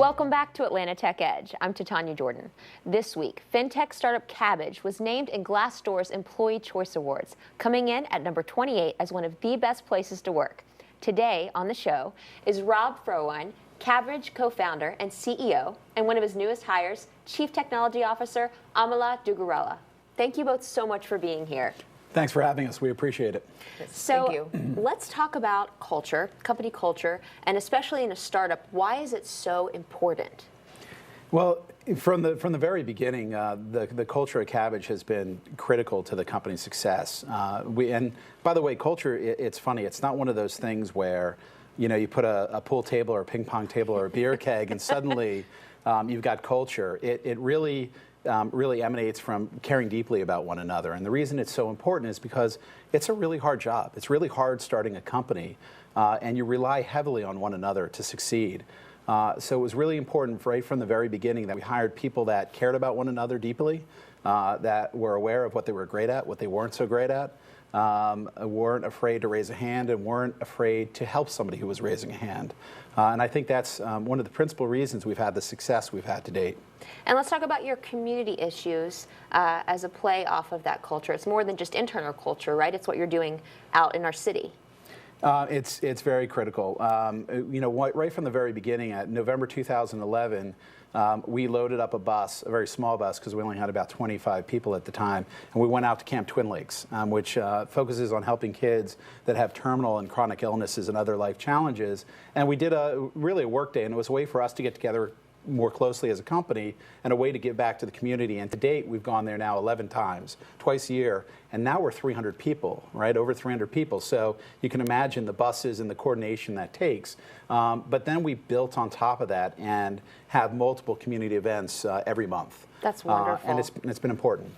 Welcome back to Atlanta Tech Edge. I'm Titania Jordan. This week, fintech startup Kabbage was named in Glassdoor's Employee Choice Awards, coming in at number 28 as one of the best places to work. Today on the show is Rob Frohwein, Kabbage co-founder and CEO, and one of his newest hires, Chief Technology Officer Amala Dugarella. Thank you both so much for being here. Thanks for having us. We appreciate it. So Thank you. Let's talk about culture, company culture, and especially in a startup. Why is it so important? Well, from the very beginning, the culture at Kabbage has been critical to the company's success. And by the way, culture, it's funny. It's not one of those things where you put a pool table or a ping pong table or a beer keg and suddenly you've got culture. It really emanates from caring deeply about one another. And the reason it's so important is because it's a really hard job. It's really hard starting a company, and you rely heavily on one another to succeed. So it was really important right from the very beginning that we hired people that cared about one another deeply, that were aware of what they were great at, what they weren't so great at, weren't afraid to raise a hand, and weren't afraid to help somebody who was raising a hand. And I think that's one of the principal reasons we've had the success we've had to date. And let's talk about your community issues as a play off of that culture. It's more than just internal culture, right? It's what you're doing out in our city. It's very critical. Right from the very beginning, at November 2011, we loaded up a bus, a very small bus, because we only had about 25 people at the time, and we went out to Camp Twin Lakes, which focuses on helping kids that have terminal and chronic illnesses and other life challenges. And we did really a work day, and it was a way for us to get together more closely as a company and a way to give back to the community. And to date, we've gone there now 11 times, twice a year, and now we're 300 people, right? Over 300 people. So you can imagine the buses and the coordination that takes. But then we built on top of that and have multiple community events every month. That's wonderful. And it's been important.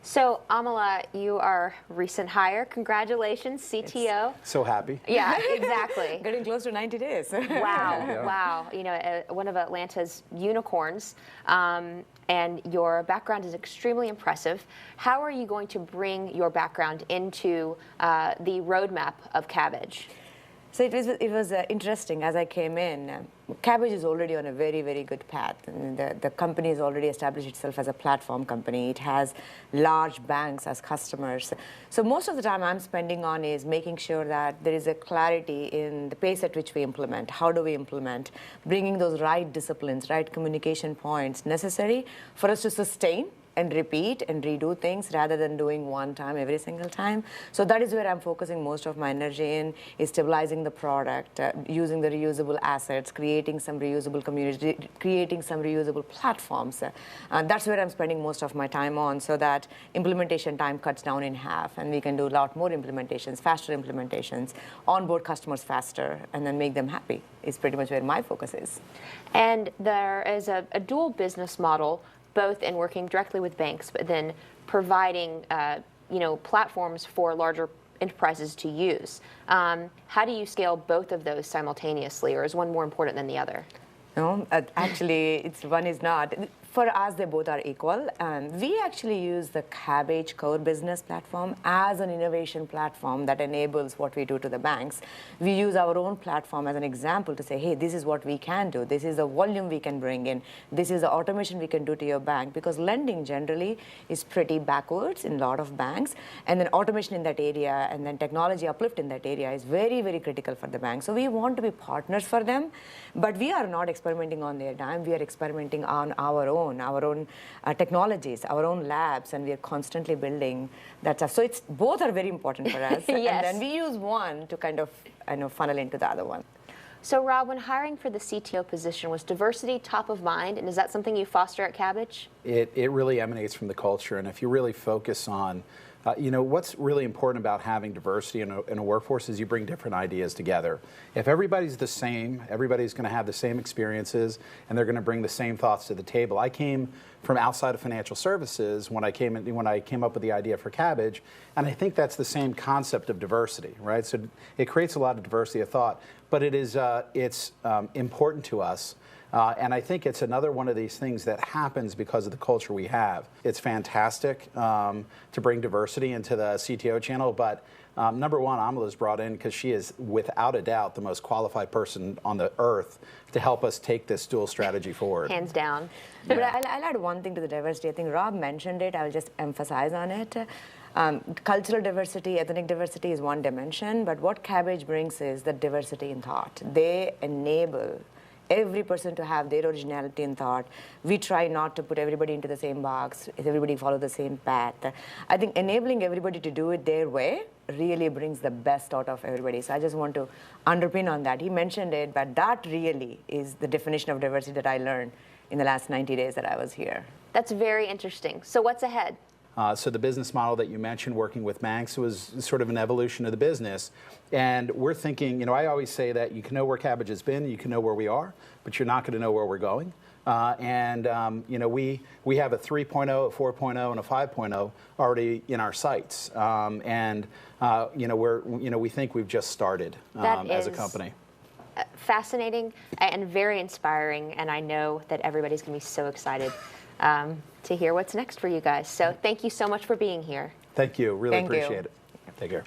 So, Amala, you are a recent hire. Congratulations, CTO. So happy. Yeah, exactly. Getting close to 90 days. Wow, Yeah. wow. One of Atlanta's unicorns, and your background is extremely impressive. How are you going to bring your background into the roadmap of Kabbage? So it was interesting as I came in. Kabbage is already on a very, very good path. And the company has already established itself as a platform company. It has large banks as customers. So most of the time I'm spending on is making sure that there is a clarity in the pace at which we implement. How do we implement? Bringing those right disciplines, right communication points necessary for us to sustain and repeat and redo things rather than doing one time every single time. So that is where I'm focusing most of my energy in, is stabilizing the product, using the reusable assets, creating some reusable community, creating some reusable platforms. That's where I'm spending most of my time on, so that implementation time cuts down in half and we can do a lot more implementations, faster implementations, onboard customers faster, and then make them happy is pretty much where my focus is. And there is a dual business model, both in working directly with banks, but then providing platforms for larger enterprises to use. How do you scale both of those simultaneously, or is one more important than the other? No, actually, one is not. For us, they both are equal. We actually use the Kabbage core business platform as an innovation platform that enables what we do to the banks. We use our own platform as an example to say, hey, this is what we can do. This is the volume we can bring in. This is the automation we can do to your bank. Because lending generally is pretty backwards in a lot of banks. And then automation in that area and then technology uplift in that area is very, very critical for the bank. So we want to be partners for them. But we are not experimenting on their dime. We are experimenting on our own technologies, our own labs, and we are constantly building that stuff. So both are very important for us. Yes. And then we use one to kind of funnel into the other one. So Rob, when hiring for the CTO position, was diversity top of mind, and is that something you foster at Kabbage? It really emanates from the culture, and if you really focus on what's really important about having diversity in a workforce is you bring different ideas together. If everybody's the same, everybody's going to have the same experiences, and they're going to bring the same thoughts to the table. I came from outside of financial services when I came up with the idea for Kabbage, and I think that's the same concept of diversity, right? So it creates a lot of diversity of thought, but it's important to us. And I think it's another one of these things that happens because of the culture we have. It's fantastic to bring diversity into the CTO channel, but Number one, Amala's brought in because she is, without a doubt, the most qualified person on the earth to help us take this dual strategy forward. Hands down. But I'll add one thing to the diversity. I think Rob mentioned it. I'll just emphasize on it. Cultural diversity, ethnic diversity is one dimension, but what Kabbage brings is the diversity in thought. They enable every person to have their originality in thought. We try not to put everybody into the same box, everybody follow the same path. I think enabling everybody to do it their way really brings the best out of everybody. So I just want to underpin on that. He mentioned it, but that really is the definition of diversity that I learned in the last 90 days that I was here. That's very interesting. So what's ahead? So the business model that you mentioned, working with Manx, was sort of an evolution of the business. And we're thinking, you know, I always say that you can know where Kabbage has been, you can know where we are, but you're not going to know where we're going. You know, we have a 3.0, a 4.0, and a 5.0 already in our sights. You know, we think we've just started as a company. Fascinating and very inspiring, and I know that everybody's going to be so excited to hear what's next for you guys. So thank you so much for being here. Thank you. Really Thank you. appreciate it. Take care.